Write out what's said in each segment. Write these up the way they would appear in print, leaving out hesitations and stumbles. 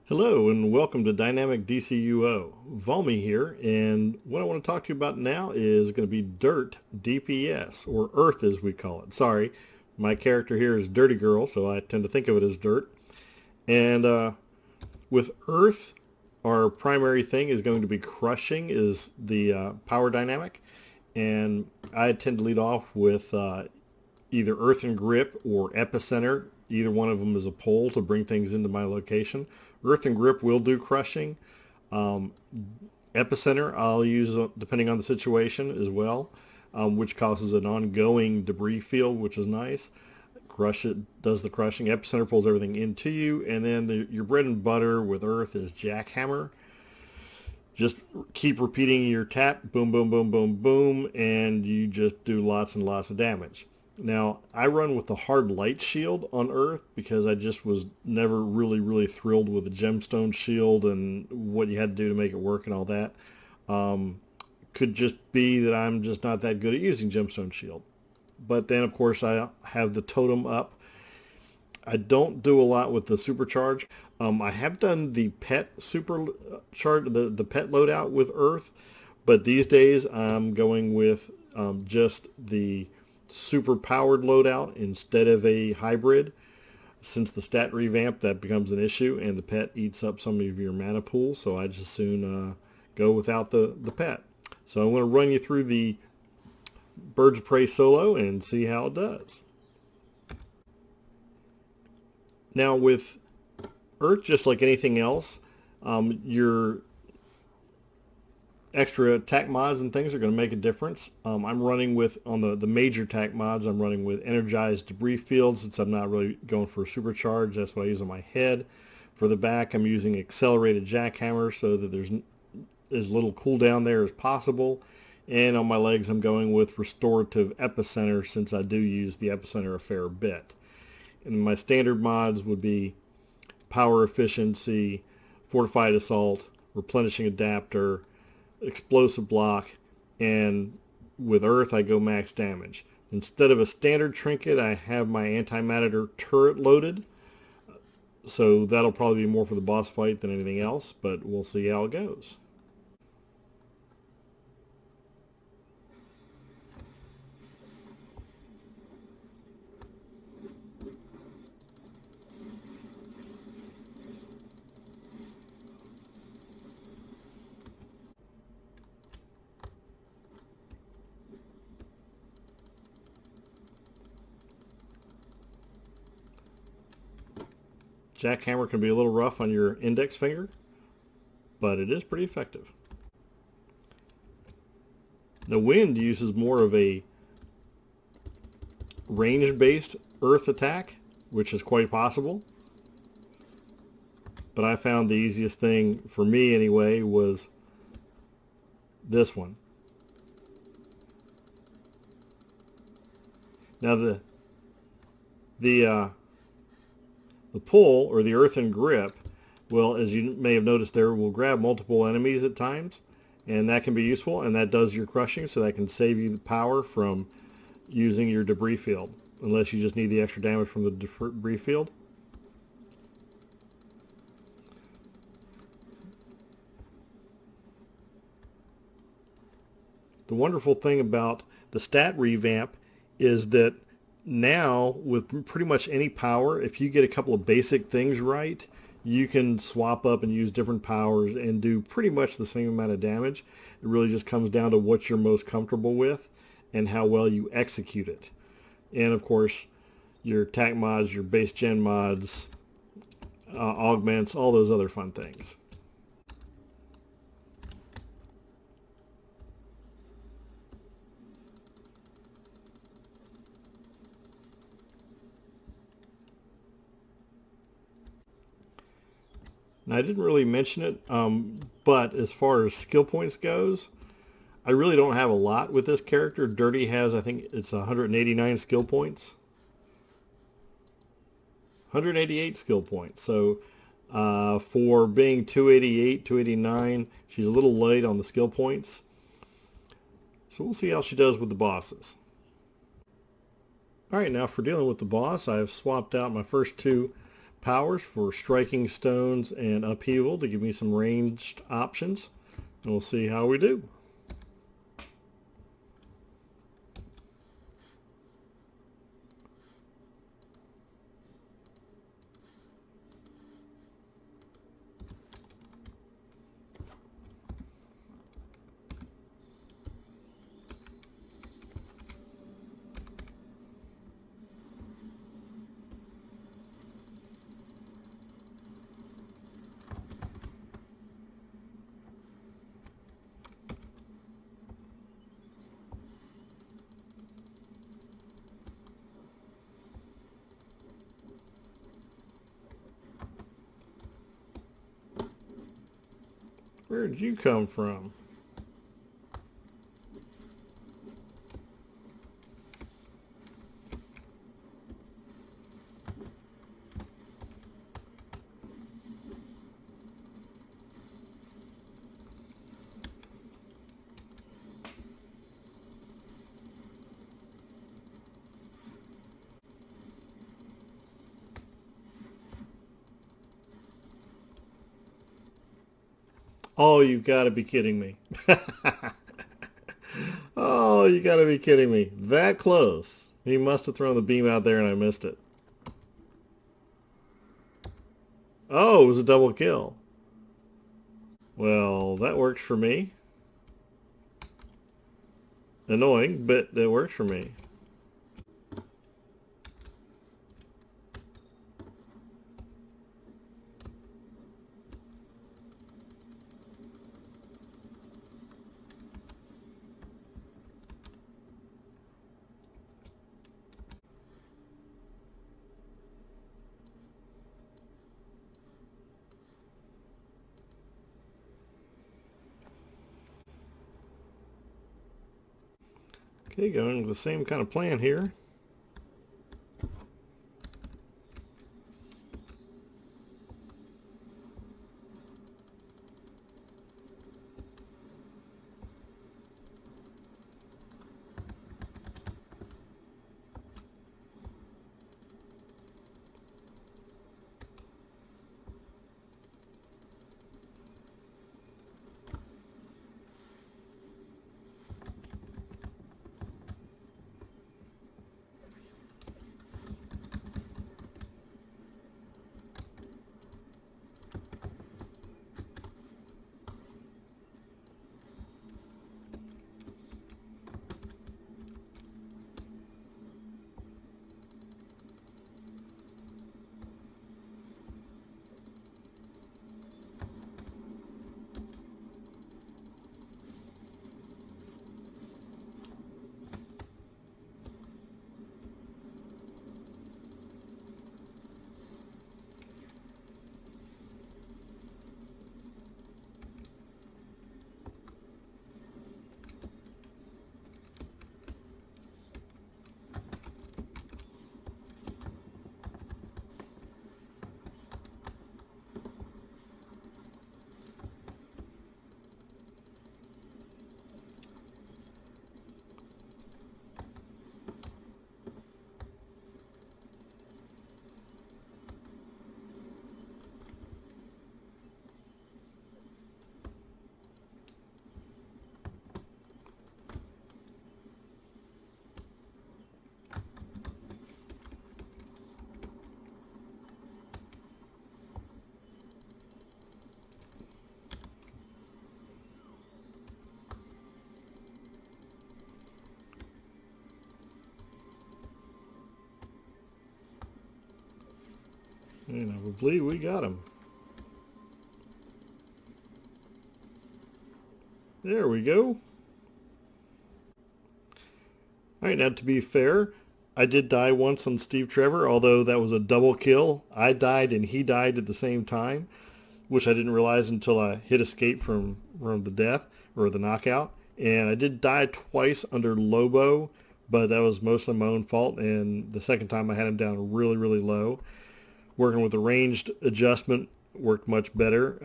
Hello and welcome to Dynamic DCUO. Valmy here, and what I want to talk to you about now is going to be Dirt DPS, or Earth as we call it. Sorry, my character here is Dirty Gurl, so I tend to think of it as Dirt. And with Earth, our primary thing is going to be crushing, is the power dynamic, and I tend to lead off with either Earth and Grip or Epicenter. Either one of them is a pole to bring things into my location. Earth and Grip will do crushing. Epicenter I'll use depending on the situation as well, which causes an ongoing debris field, which is nice. Crush it does the crushing. Epicenter pulls everything into you, and then your bread and butter with Earth is Jackhammer. Just keep repeating your tap, boom, boom, boom, boom, boom, and you just do lots and lots of damage. Now, I run with the hard light shield on Earth because I just was never really thrilled with the gemstone shield and what you had to do to make it work and all that. Could just be that I'm just not that good at using gemstone shield. But then, of course, I have the totem up. I don't do a lot with the supercharge. I have done the pet supercharge, the pet loadout with Earth, but these days I'm going with just the super powered loadout instead of a hybrid. Since the stat revamp, that becomes an issue, and the pet eats up some of your mana pool, so I just soon go without the pet. So I'm going to run you through the Birds of Prey solo and see how it does. Now with Earth, just like anything else, your extra attack mods and things are going to make a difference. I'm running with, on the major attack mods, I'm running with energized debris field since I'm not really going for a supercharge. That's what I use on my head. For the back, I'm using accelerated jackhammer so that there's as little cooldown there as possible. And on my legs, I'm going with restorative epicenter since I do use the epicenter a fair bit. And my standard mods would be power efficiency, fortified assault, replenishing adapter, explosive block, and with Earth I go max damage. Instead of a standard trinket, I have my antimatter turret loaded, so that'll probably be more for the boss fight than anything else, but we'll see how it goes. Jackhammer can be a little rough on your index finger, but it is pretty effective. The wind uses more of a range-based Earth attack, which is quite possible. But I found the easiest thing, for me anyway, was this one. Now the pull, or the Earth and Grip, will, as you may have noticed there, will grab multiple enemies at times, and that can be useful, and that does your crushing, so that can save you the power from using your debris field, unless you just need the extra damage from the debris field. The wonderful thing about the stat revamp is that now, with pretty much any power, if you get a couple of basic things right, you can swap up and use different powers and do pretty much the same amount of damage. It really just comes down to what you're most comfortable with and how well you execute it. And of course, your attack mods, your base gen mods, augments, all those other fun things. Now, I didn't really mention it, but as far as skill points goes, I really don't have a lot with this character. Durty has, I think it's 189 skill points. 188 skill points. So for being 288, 289, she's a little light on the skill points. So we'll see how she does with the bosses. Alright, now for dealing with the boss, I've swapped out my first two powers for striking stones and upheaval to give me some ranged options. And we'll see how we do. Where did you come from? Oh, you gotta be kidding me. Oh, you gotta be kidding me. That close. He must have thrown the beam out there and I missed it. Oh, it was a double kill. Well, that works for me. Annoying, but it works for me. Okay, going with the same kind of plan here. And I believe we got him. There we go. Alright, now to be fair, I did die once on Steve Trevor, although that was a double kill. I died and he died at the same time, which I didn't realize until I hit escape from the death, or the knockout. And I did die twice under Lobo, but that was mostly my own fault, and the second time I had him down really, really low. Working with the ranged adjustment worked much better,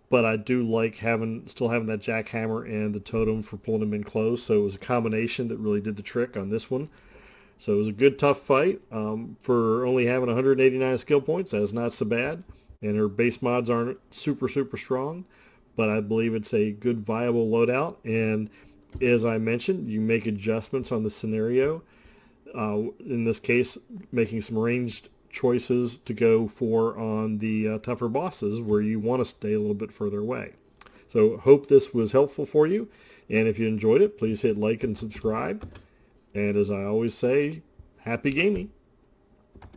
but I do like still having that jackhammer and the totem for pulling him in close, so it was a combination that really did the trick on this one. So it was a good tough fight. For only having 189 skill points, that's not so bad. And her base mods aren't super strong, but I believe it's a good viable loadout. And as I mentioned, you make adjustments on the scenario. In this case, making some ranged choices to go for on the tougher bosses where you want to stay a little bit further away. So hope this was helpful for you. And if you enjoyed it, please hit like and subscribe. And as I always say, happy gaming.